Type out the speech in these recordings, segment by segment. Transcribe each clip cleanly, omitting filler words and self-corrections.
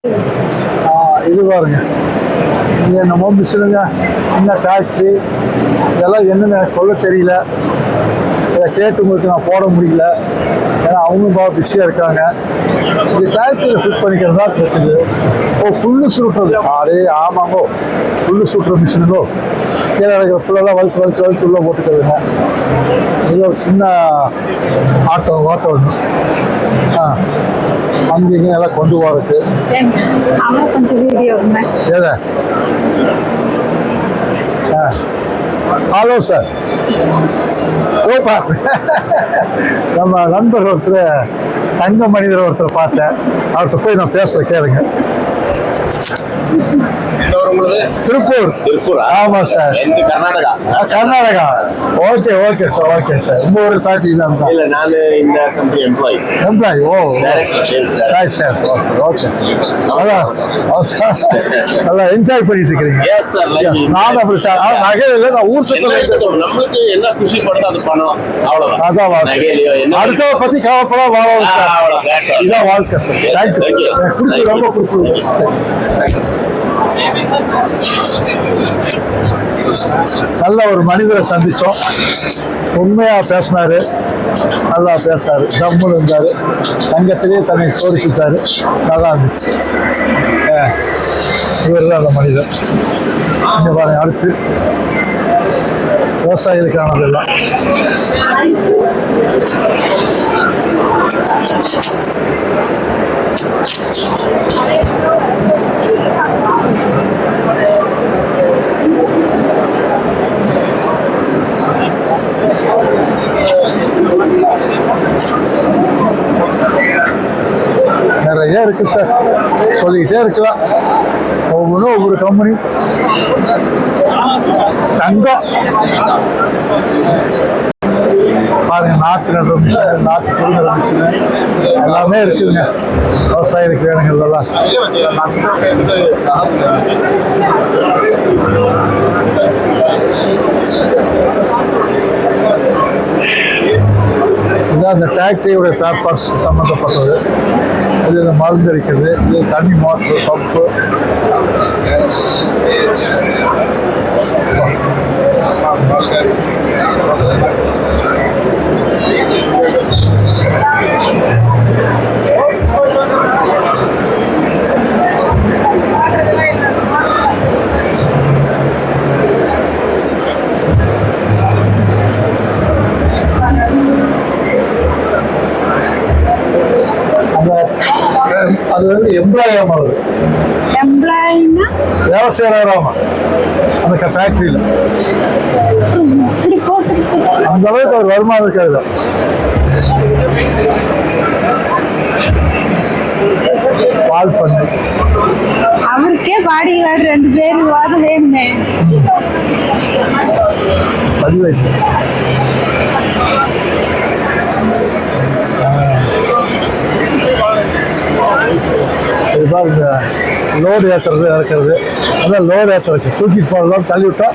இது பாருங்க, இது என்னமோ மிஷினுங்க, சின்ன ஃபேக்ட்ரி, இதெல்லாம் என்னன்னு எனக்கு சொல்ல தெரியல. இதை கேட்டு உங்களுக்கு நான் போட முடியல, ஏன்னா அவங்களும் பாவம் பிஸியாக இருக்காங்க. இது ஃபேக்ட்ரியில் ஃபிட் பண்ணிக்கிறதா இருக்குது. ஓ, புல்லு சுருட்டுறது. அதே ஆமாங்கோ, புல்லு சுட்டுற மிஷினுங்கோ. கீழே இருக்கிற புல்லெல்லாம் வலிச்சு உள்ளே போட்டுக்கிறதுங்க. இது ஒரு சின்ன ஆட்டோ ஒன்று. அங்கே எல்லாம் கொண்டு போறதுக்கு. எதை? Hello sir, super. நம்ம நண்பர் ஒருத்தர், தங்க மனிதர் ஒருத்தர் பார்த்தேன், அவர்கிட்ட போய் நான் பேசுறேன், கேளுங்க. திருப்பூர். ஆமா சார், கர்நாடகா. Okay sir. உங்க ஒரு ஃபேக்டரி தான்? இல்ல, நான் இந்த கம்பெனி எம்ப்ளாய். ஓ, ரைட் சார். ஓகே. நல்லா என்ஜாய் பண்ணிட்டு இருக்கீங்க. Yes sir. நான் அப்படி நகையில நான் ஊர் சுத்தம், நம்மளுக்கு என்ன குஷி படுதோ அது பணம், அவ்வளவுதான். அதான் அடுத்த பத்தி கவலைப்பட வாழ்க்கை. இதான் வாழ்க்கை சார். தேங்க்யூ. ரொம்ப பிடிச்சிருக்கு. நல்ல ஒரு மனிதரை சந்திச்சோம். உண்மையா பேசினாரு, நல்லா பேசினாரு, ஜம்முன்னு இருந்தாரு, தங்கத்திலேயே தன்னை சோதிச்சுட்டாரு, நல்லா இருந்துச்சு. இவர் தான் அந்த மனிதர். இங்க பாருங்க, அடுத்து விவசாயிகளுக்கானதெல்லாம். நிறைய இருக்கு சார், சொல்லிக்கிட்டே இருக்கலாம். ஒவ்வொன்றும் ஒவ்வொரு கம்பெனி. தங்கம் பாருங்க, நாற்று நடுற மிஷின், நாற்று புடுங்குற மிஷின் எல்லாமே இருக்குதுங்க. விவசாயிகளுக்கு வேணுங்கிறதெல்லாம். இதுதான் அந்த ஃபேக்டரியோடைய பேப்பர்ஸ் சம்மந்தப்பட்டது. இது மருந்து அடிக்கிறது, இது தண்ணி மோட்ரு, பம்பு. அது வந்து எம்ப்ளாயாம வருது, வேலை செய்யறாராமா அந்த ஃபேக்டரியில. அந்த அளவுக்கு அவர் வருமானம் இருக்காது. பால் பண்ணு அவருக்கே பாடி கார்டு 2 பேர் வேணுமே. பதிவாய்ப்பு இந்த லோடு ஏற்றுறது இறக்குறது, அதான் லோடு ஏற்றுறது. தூக்கிட்டு போகிறதா தள்ளி விட்டா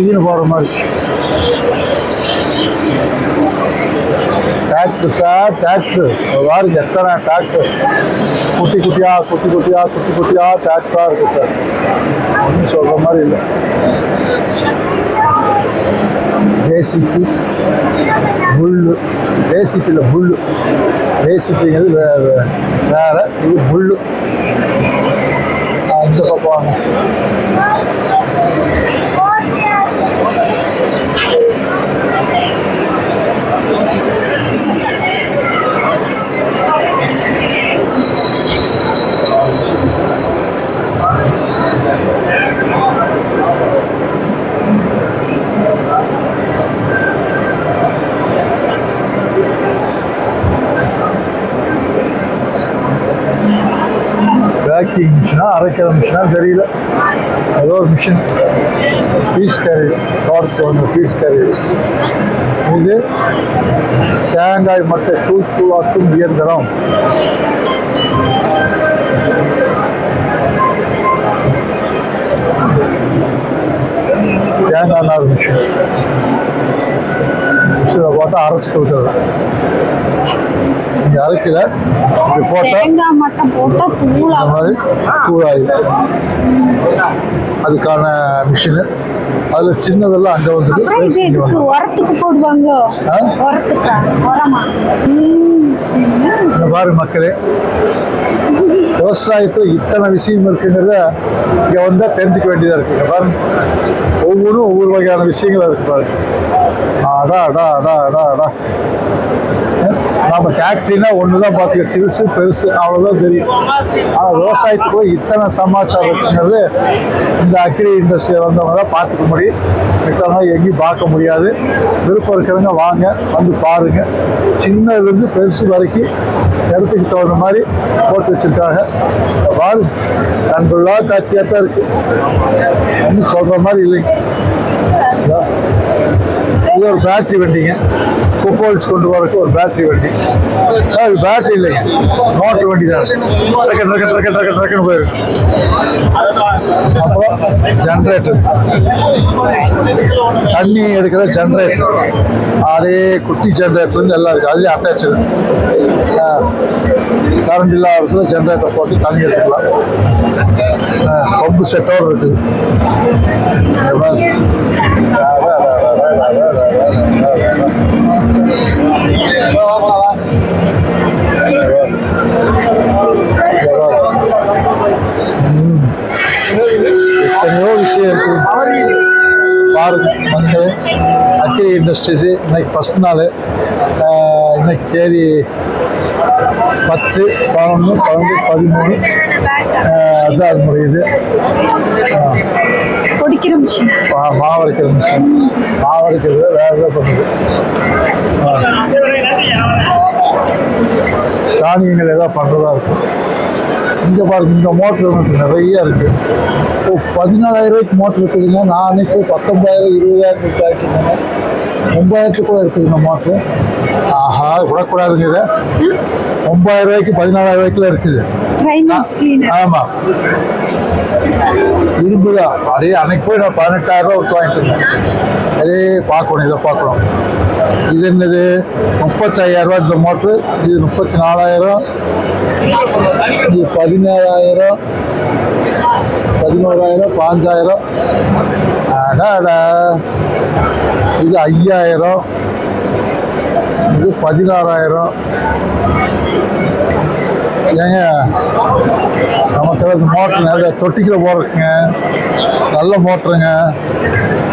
இதுன்னு போகிற மாதிரி. டிராக்டர் சார், டிராக்டர் பாருங்க, எத்தனை டிராக்டர் குட்டி குட்டியா டிராக்டராக இருக்குது சார். ஒன்றும் சொல்கிற மாதிரி இல்லை. ஜேசிபி, புல்லு. ஜேசிபியில் புல்லு, ஜேசிபிங்கிறது வேற, இது புல்லு. இந்த பக்கம் வாங்க. பேக்கிங் மிஷினா, அரைக்கிற மிஷினா தெரியல. ஏதோ ஒரு மிஷின். பீஸ் கேரியர், கார்ஸ் ஒன்று பீஸ் கேரியர். இது தேங்காய் மட்டை தூளாக்கும் இயந்திரம். தேங்காய் நார் மிஷின். மிஷினை பார்த்தா அரைச்சி கொடுக்குறது. இங்கே அரைக்கல, இப்படி போட்டால் தேங்காய் மட்டும் போட்டா இந்த தூளா மாதிரி தூளாயிடும். அதுக்கான மிஷினு அதில் சின்னதெல்லாம் அங்கே வந்தது. அப்புறம் இது எதுக்கு உரத்துக்கு போடுவாங்க? உரத்துக்கா? உரமா? இந்த பாரு மக்களே, விவசாயத்தில் இத்தனை விஷயம் இருக்குங்கிறத இங்கே வந்தால் தெரிஞ்சுக்க வேண்டியதாக இருக்குங்க. பாருங்க, ஒவ்வொன்றும் ஒவ்வொரு வகையான விஷயங்கள் இருக்கு பாருங்க. அடா அடா அடா அடா அடா. நம்ம ஃபேக்ட்ரினா ஒன்று தான் பார்த்துக்க, சிறுசு பெருசு அவ்வளோதான் தெரியும். ஆனால் விவசாயத்துக்குள்ள இத்தனை சமாச்சாரம் இருக்குங்கிறது இந்த அக்ரி இண்டஸ்ட்ரியில் வந்தவங்க தான் பார்த்துக்க முடியும். மித்தவங்க எங்கேயும் பார்க்க முடியாது. விருப்பம் இருக்கிறவங்க வாங்க, வந்து பாருங்க. சின்னதுலேருந்து பெருசு வரைக்கும் இடத்துக்கு தகுந்த மாதிரி போட்டு வச்சிருக்காங்க. பாருங்க, கண்கொள்ளா காட்சியாக தான் இருக்கு. ஒன்றும் சொல்கிற மாதிரி இல்லைங்க. இது ஒரு பேட்டரி வண்டிங்க, குப்போல்ஸ் கொண்டு போறதுக்கு ஒரு பேட்டரி வண்டி. அது பேட்டரி இல்லைங்க, மோட்டர் வண்டி தான். ட்ரக்குன்னு போயிருக்கு. அப்புறம் ஜென்ரேட்டர், தண்ணி எடுக்கிற ஜென்ரேட்டர், அதே குட்டி ஜென்ரேட்டர் எல்லாம் இருக்குது. அதுலேயே அட்டாச்சு கரண்ட் இல்லாத ஜென்ரேட்டர் போட்டு தண்ணி எடுத்துக்கலாம். பம்பு செட்டோடு இருக்குது. எத்தனையோ விஷயம் இருக்கு பாருங்க. வந்து அக்ரி இண்டஸ்ட்ரீஸ் இன்னைக்கு ஃபஸ்ட் நாள். இன்னைக்கு தேதி 10, 11, 12, 13 அதுதான் அது முடியுது. பொடிக்கிற மிஷின், மாவரைக்கிற மிஷின், மாவரைக்கிறது வேற எதாவது பண்ணுது. தானியங்கள் ஏதாவது பண்ணுறதா இருக்கும். இங்கே பாருங்க, இந்த மோட்டர் நமக்கு நிறைய இருக்குது. இப்போ 14,000 ரூபாய்க்கு மோட்டர் இருக்குதுங்க. நான் அன்னைக்கு 19,000, 20,000 கேட்டுருந்தேங்க. 9,000 கூட இருக்குது இந்த மோட்ரு. ஆஹா, விடக்கூடாதுங்க. இதை 9,000 ரூபாய்க்கு 14,000 ரூபாய்க்குலாம் இருக்குது. ஆமாம், இரும்புதான். அப்படியே அன்னைக்கு போய் நான் 18,000 ரூபா கொடுத்து வாங்கிட்டு இருந்தேன். அதே பார்க்கணும், இதை பார்க்கணும். இது என்னது? 35,000 ரூபா இந்த மோட்ரு. இது 34,000, இது 17,000, 11,000, 5,000. அடாடா, இது 5,000, இது 16,000. ஏங்க, நமக்கு இந்த மோட்ரு நிறைய தொட்டிக்கில் போடுறதுங்க. நல்ல மோட்டருங்க,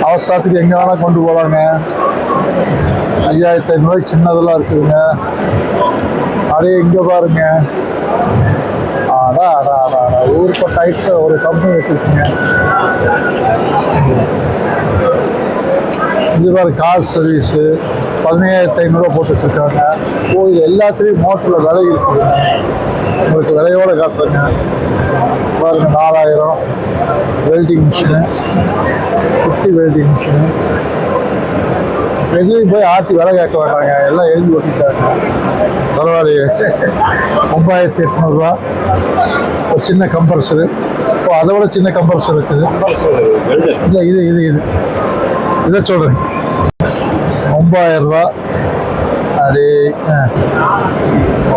அவசரத்துக்கு எங்கே வேணால் கொண்டு போகலாங்க. 5,500 ரூபாய்க்கு சின்னதெல்லாம் இருக்குதுங்க. அப்படியே இங்கே பாருங்க. அடா அடா அடா அடா, ஊருக்கு டைப்ஸில் ஒரு கம்பெனி வச்சுருக்குங்க. இது மாதிரி கார் சர்வீஸு 15,500 ரூபா போட்டு வச்சுருக்காங்க. இது எல்லாத்துலேயும் மோட்டரில் விலை இருக்குதுங்க. உங்களுக்கு விலையோடு காட்டுறேங்க. பாருங்க, 4,000 வெல்டிங் மிஷினு, குட்டி வெல்டிங் மிஷினு. எதுலையும் போய் ஆட்டி விலை கேட்க வேண்டாங்க, எல்லாம் எழுதி ஓட்டிட்டாங்க. பரவாயில்லையே. 9,800 ரூபா ஒரு சின்ன கம்ப்ரஸரு. இப்போ அதை விட சின்ன கம்ப்ரஸர் இருக்குது. இல்லை, இதை சொல்கிறேன். 9,000 ரூபா. அடே,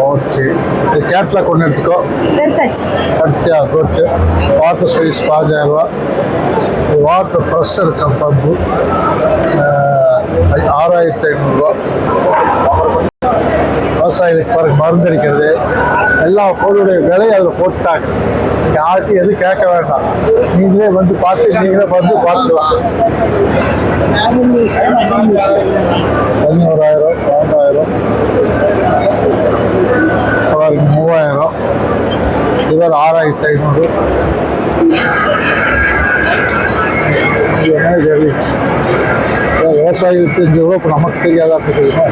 ஓகே. இது கேட்லாக் ஒன்று எடுத்துக்கோ. எடுத்துக்கியா? போட்டு வாட்டர் சர்வீஸ் 5,000 ரூபா. வாட்டர் ப்ரெஷர் பம்பு 6,500 ரூபா. விவசாயிகளுக்கு பாருங்க, மருந்தடிக்கிறது எல்லா பொருளுடைய விலையை அதில் போட்டாங்க. நீங்கள் ஆட்டி எதுவும் கேட்க வேண்டாம், நீங்களே வந்து பார்த்து நீங்களே வந்து பார்த்துக்கலாம். 11,000, 12,000, 3,000, இவர் 6,500. இது என்ன தெரியல. விவசாயிகளுக்கு தெரிஞ்சவோ இப்போ நமக்கு தெரியாதா இருக்குதுங்க.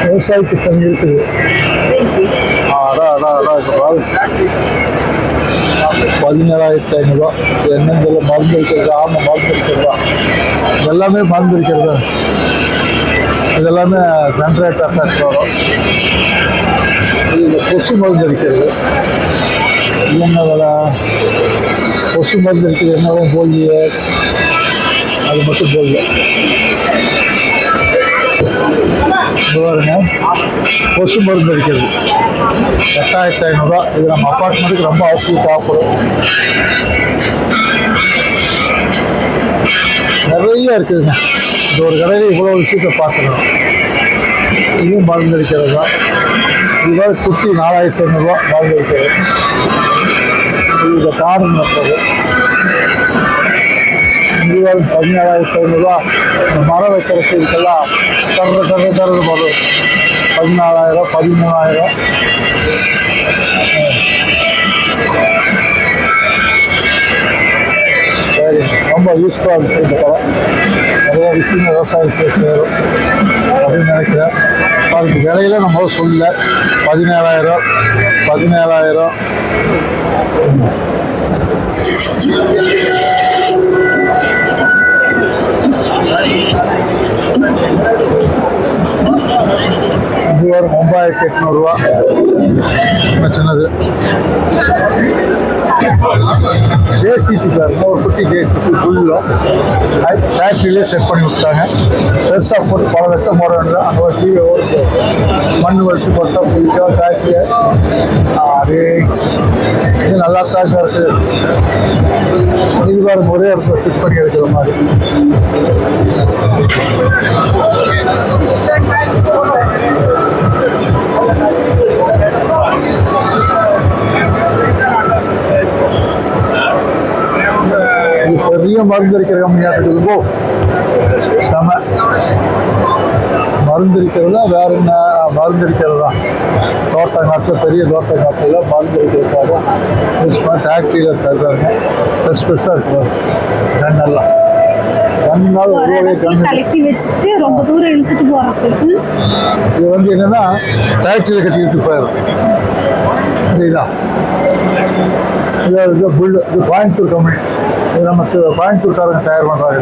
விவசாயிக்கு தனி இருக்குது. அடா அடா அடா, இப்போ பாரு 17,500 ரூபா. இது என்னன்னு சொல்ல, மருந்து இருக்கிறது. ஆமாம், மருந்து இருக்கிறதா, எல்லாமே மருந்து இருக்கிறதா. இதெல்லாமே ஜென்ரேட்டர் அட்டாச் வரும். இது கொசு மருந்து அடிக்கிறது. என்ன விலை? கொசு மருந்து இருக்குது. என்ன விலை போலியே, அது மட்டும் போடல. இது பாருங்க கொசு மருந்து அடிக்கிறது 8500 இது நம்ம அப்பார்ட்மெண்ட்டுக்கு ரொம்ப அவசியம் தேவைப்படும். நிறைய இருக்குதுங்க. இந்த ஒரு கடையில் இவ்வளோ விஷயத்தை பார்த்துக்கணும். இதுவும் மருந்து அடிக்கிறது தான். இது மாதிரி குட்டி 4500 மருந்து அடிக்கிறது. இது கார்டன் நட்டுறது இது 17500. மரம் வைக்கிறதுக்கு இதுக்கெல்லாம் தர்றது போதும் 14000 13000. சரி, ரொம்ப யூஸ்ஃபுல்லாக இருந்துச்சு இந்த கடை. நிறைய விஷயம் விவசாயத்துக்கு சேரும் அப்படின்னு நினைக்கிறேன். அதுக்கு விலையில நம்ம சொல்லல 17000 17000. இது ஒரு 9800 சின்னது. ஜேசிபி பாருங்க, ஒரு குட்டி ஜேசிபி ஃபுல்லும் ஃபேக்ட்ரியிலே செட் பண்ணி விட்டாங்க. பெருசாக போட்டு பல லட்சம் போட வேண்டியது. அங்கே ஒரு டிவி ஓட்டு மண் வச்சு போட்டா ஃபுல்லாக ஃபேக்ட்ரியை அது இது நல்லா தான் இருக்குது. இது பாருங்க, ஒரே இடத்துல ஃபிட் பண்ணி எடுக்கிற மாதிரி. இது பெரிய மருந்து அடிக்கிற கம்மியாக இருக்குதுங்கோ. செம மருந்து அடிக்கிறதா வேற என்ன? மருந்து அடிக்கிறதா தோட்ட காட்டில், பெரிய தோட்ட காட்டில் மருந்து அடிக்கிறதுக்காக ஃபேக்ட்ரியில் சேர்ந்தாருங்க. பெருசாக இருக்கிறார் கண்ணெல்லாம். கண்ணால் ஒரு வகை கண்ணு கலக்கி வச்சுட்டு ரொம்ப தூரம் இழுத்துட்டு போறதுக்கு இது வந்து என்னன்னா ஃபேக்ட்ரியில் கட்டி வச்சு போயிடும். இதுதான் இது புல். இது கோயம்புத்தூர் கம்பெனி. இது நம்ம கோயம்புத்தூர்காரங்க தயார் பண்ணுறாங்க.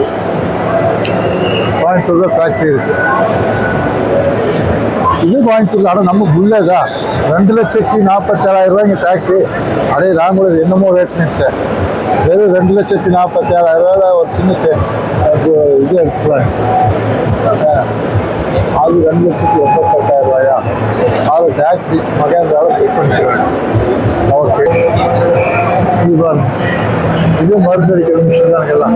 கோயம்புத்தூர் தான் ஃபேக்ட்ரி இருக்கு. இது கோயம்புத்தூர். ஆனால் நம்ம புல்லே தான் 2,47,000 இங்கே ஃபேக்ட்ரி. அப்படியே நான் கூட என்னமோ ரேட் நினச்சேன். வெறும் 2,47,000 ஒரு சின்ன இது எடுத்துக்கலாம். அது 2,88,000. அது ஃபேக்ட்ரி மகேந்திராவில் செட் பண்ணிக்கிறாங்க. ஓகே, இது பாருங்க, இது மருந்து அடிக்கிற மிஷின் தான். எல்லாம்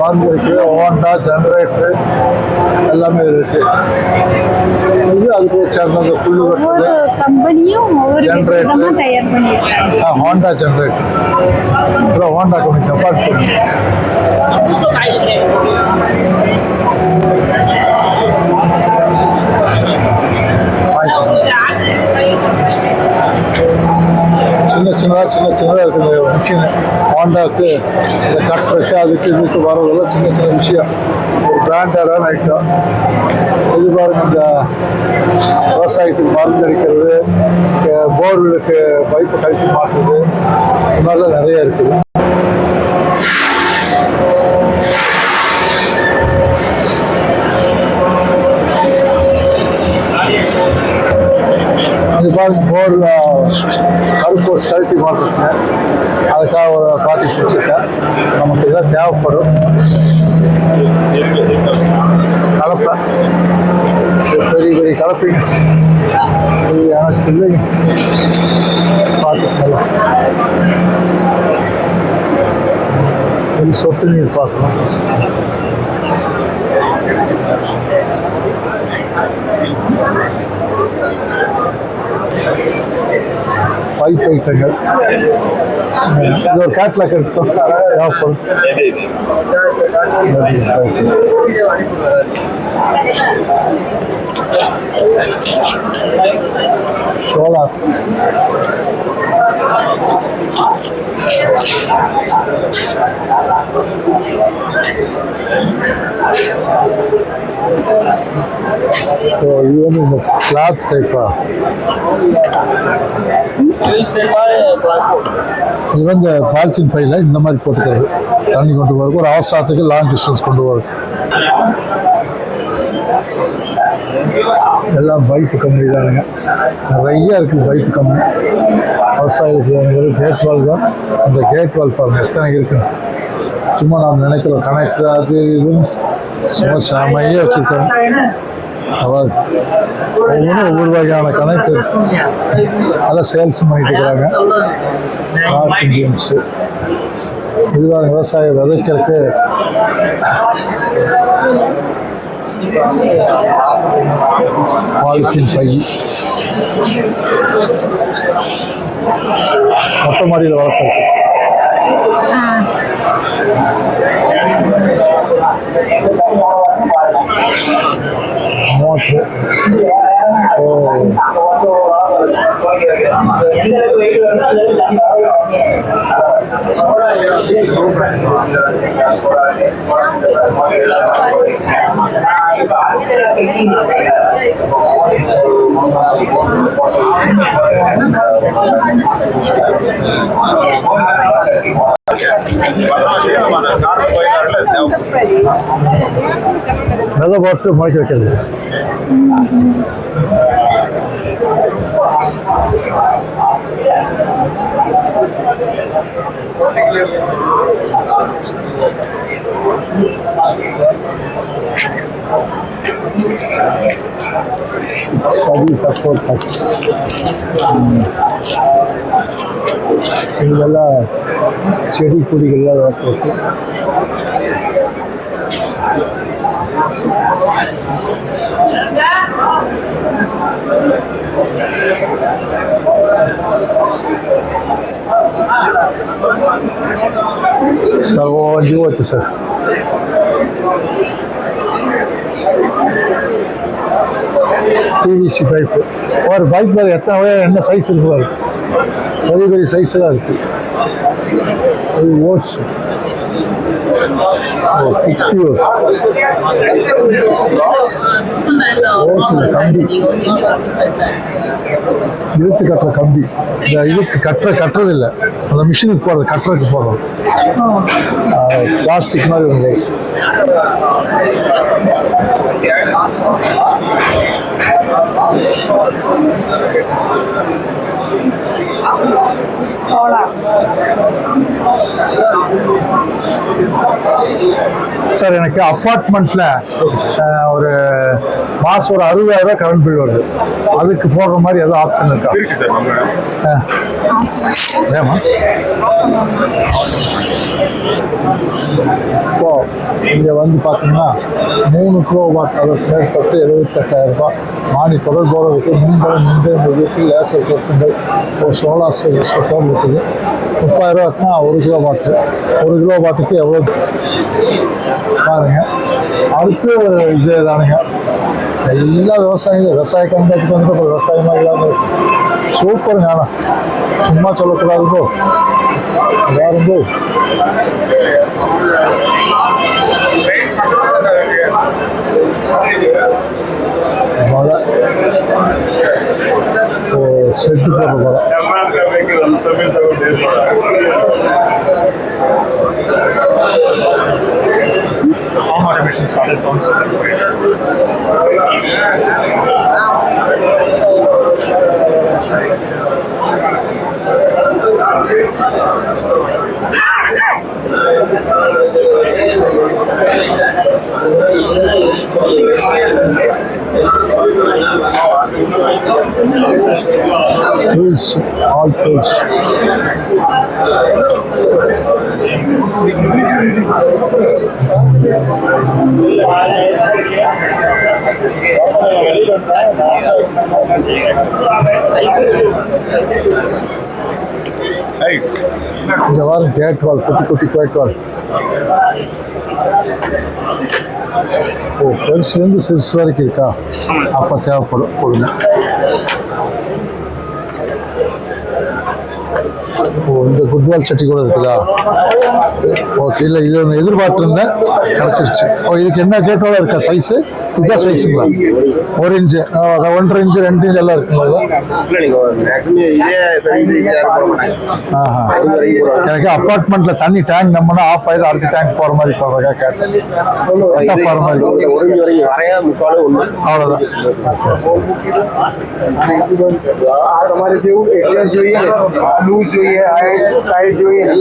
மருந்து அடிக்கிறது, ஹோண்டா ஜென்ரேட்டரு எல்லாமே இருக்கு. இது அதுக்கு சேர்ந்த அந்த புல்லு வெட்டுறது கம்பெனியும் ஜென்ரேட்டர். தயார் பண்ணிருக்காங்க. Honda generator. அப்புறம் ஹோண்டா கம்பெனி ஜப்பான் கம்பெனி. சின்னதாக இருக்குது இந்த மிஷின். ஹோண்டாவுக்கு இந்த கட்டுறதுக்கு அதுக்கு இதுக்கு வர்றதெல்லாம் சின்ன விஷயம். ஒரு பிராண்டடான ஐட்டம். இது பாருங்க, இந்த விவசாயத்துக்கு மருந்து அடிக்கிறது, போர்வெலுக்கு பைப்பு கழித்து மாட்டுறது, இந்த மாதிரிலாம் நிறைய இருக்குது. இது பாருங்க, போர் கருப்பு கழட்டி மாட்டுறதுங்க. அதுக்காக ஒரு பாட்டி பிடிச்சிருக்கேன். நமக்கு இதெல்லாம் தேவைப்படும். கலப்பை, பெரிய பெரிய கலப்பைங்க. இது எனக்கு இல்லைங்க. பார்த்துக்கலாம். இது சொட்டு நீர் பாசனம். பைப் ஐட்டங்கள். இது ஒரு கேட்லாக் எடுத்துக்கோ, தேவைப்படும். சோலார். இது வந்து இந்த கிளாத் டைப்பா. இது வந்து பாலித்தீன் பையில் இந்த மாதிரி போட்டுக்கிறது. தண்ணி கொண்டு போகிறதுக்கு, ஒரு அவசரத்துக்கு லாங் டிஸ்டன்ஸ் கொண்டு போகிறது. எல்லாம் பைப்பு கம்பெனி தானுங்க. நிறைய இருக்குது பைப்பு கம்பெனி. விவசாயத்துக்கு கேட் வால் தான். அந்த கேட் வால் பாருங்க எத்தனை இருக்குன்னு. சும்மா நாம் நினைக்கிறோம் கனெக்டர் அது இதுன்னு சும்மா செமையாக வச்சுருக்கோம். அவர் ஒவ்வொரு வகையான கணக்கு நல்லா சேல்ஸ் பண்ணிட்டு இருக்கிறாங்க. நார்த் இந்தியன்ஸு இதுதான் விவசாயம் விதைக்கிறதுக்கு பாலித்தீன் பை மொட்டை மாடியில் வளர்த்துருக்கு. மோட்ரு விதை போட்டு முளைக்க வைக்கிறது. இதெல்லாம் செடி கொடிகள்லாம் போட்டு सर वो जो होते सर PVC पाइप और पाइप पर एतना हुआ என்ன சைஸ் இருக்கு பாரு. பெரிய பெரிய சைஸ்லாம் இருக்கு. அது ஓஸ் குட்டி ஓஸ் கம்பி இழுத்து கட்டுற கம்பி. இந்த இதுக்கு கட்டுறது இல்லை, அந்த மிஷினுக்கு போடுறது கட்டுறதுக்கு போடுறது பிளாஸ்டிக் மாதிரி ஒன்று. சார் எனக்கு அப்பார்ட்மெண்ட்ல ஒரு மாசம் ஒரு 60,000 கரண்ட் பில் வருது. அதுக்கு போடுற மாதிரி ஏதோ ஆப்ஷன் இருக்கா? ஏமா இப்போ இங்கே வந்து பார்த்தீங்கன்னா 3 கிலோவாட் அதற்கு மேற்பட்டு 78,000 ரூபாய் மானி தொடர்போடு இருக்குது. மீண்டும் இந்த வீட்டில் லேசர் பொருத்துங்கள் ஒரு சோலார் சிஸ்டத்தோடு இருக்குது. 30,000 ரூபாய்க்குனா 1 கிலோவாட்டு. 1 கிலோவாட்டுக்கு எவ்வளோ பாருங்க. அடுத்து இது தானுங்க எல்லா விவசாய கண்காட்சிக்கு வந்துட்டு இப்போ விவசாயமாக இல்லாமல் சூப்பருங்க. ஆனால் சும்மா சொல்லக்கூடாதுங்கோ வேறுங்கோ. மழை செட்டு போடுற மழை. Farm automation started from Tools, all tools. இங்க வாரம் கேட் வால், குட்டி கேட் வால். ஓ, பெருசுலேருந்து சிறுசு வரைக்கும் இருக்கா? அப்போ தேவைப்படும் கொடுங்க. ஓ, இந்த குட்வால் சட்டி கூட இருக்குதா? ஓகே, இல்லை இது ஒன்று எதிர்பார்த்துருந்தேன், கிடச்சிருச்சு. ஓ, இதுக்கு என்ன கேட்டோட இருக்கா சைஸு? இதுதான் சைஸுங்களா? 1 இன்ச்சு, 1.5 இன்ச்சு, 2 இன்ச்சு எல்லாம் இருக்குங்களா? எனக்கு அப்பார்ட்மெண்ட்ல தண்ணி டேங்க் நம்மனா ஆஃப் ஆயிடும், அடுத்த டேங்க் போற மாதிரி போறதா கேட்டேன். போற மாதிரி அவ்வளோதான். लूज જોઈએ હાઈટ ટાઈટ જોઈએ એ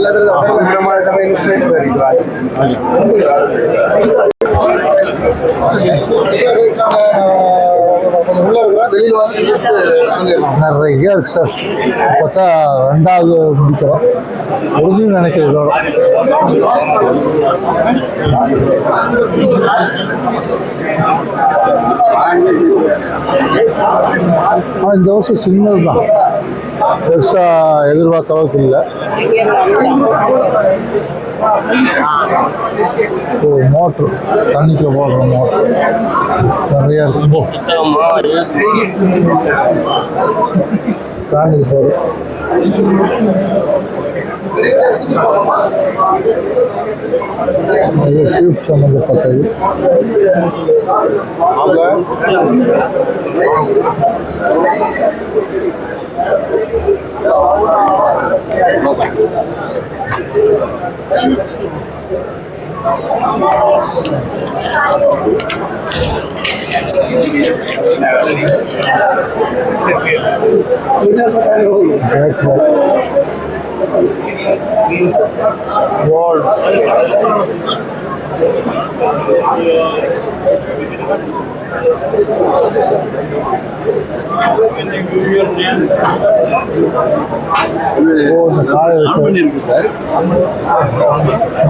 પ્રમાણે તમે ઇન્સ્ટ્રુમેન્ટ કરી દો. நிறைய இருக்கு சார். பார்த்தா 2வது முடிக்கிறோம் முடிஞ்சுன்னு நினைக்கிறேன் இதோட. இந்த வருஷம் சின்னது தான், பெருசாக எதிர்பார்த்த அளவுக்கு இல்லை. மோட்ரு தண்ணிக்கு போடுற மோட்ரு நிறைய இருக்கு. தண்ணிக்கு போடுற டியூப் சம்மந்தப்பட்டது.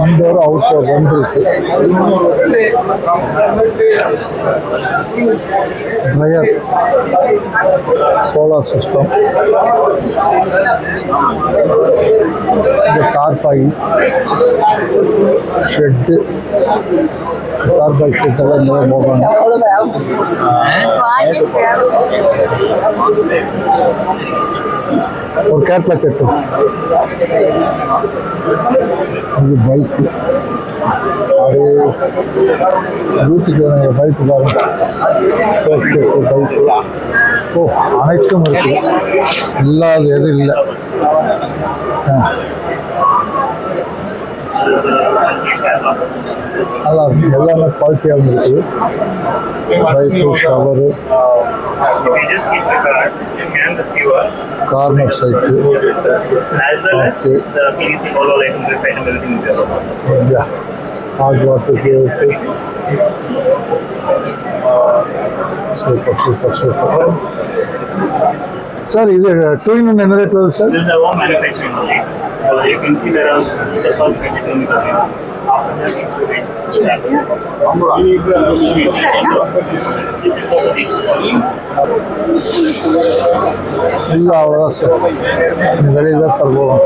இன்டோர் அவுட்டோர் 2 இருக்கு. ட்ரையர், சோலார் சிஸ்டம், தார்பாய் ஷெட்டு, தார்பாய் ஷெட் எல்லாம் நிறைய போடுறாங்க. ஒரு கேட்ல கட்டு. இது பைக்கு, அது வீட்டுக்கு பைக்கு பாருங்க. பைக்கு அனைத்தும் இருக்கு, இல்லாத எதுவும் இல்லை. நல்லா இருக்கு, எல்லாமே குவாலிட்டியாகவும் இருக்குது. Bike, shower, corner side, hot water super super super. Sir இது 2-in-1 என்ன ரேட் வருது sir? This is our manufacturing only. You can see there are the first 20 kilometers here. After that, it's to wait. இல்லை அவ்வளோதான் sir, வெளியே தான் sir போகும்.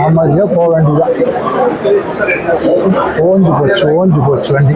ஆமாதிரியா போக வேண்டியதான். ஓஞ்சு போச்சு வண்டி.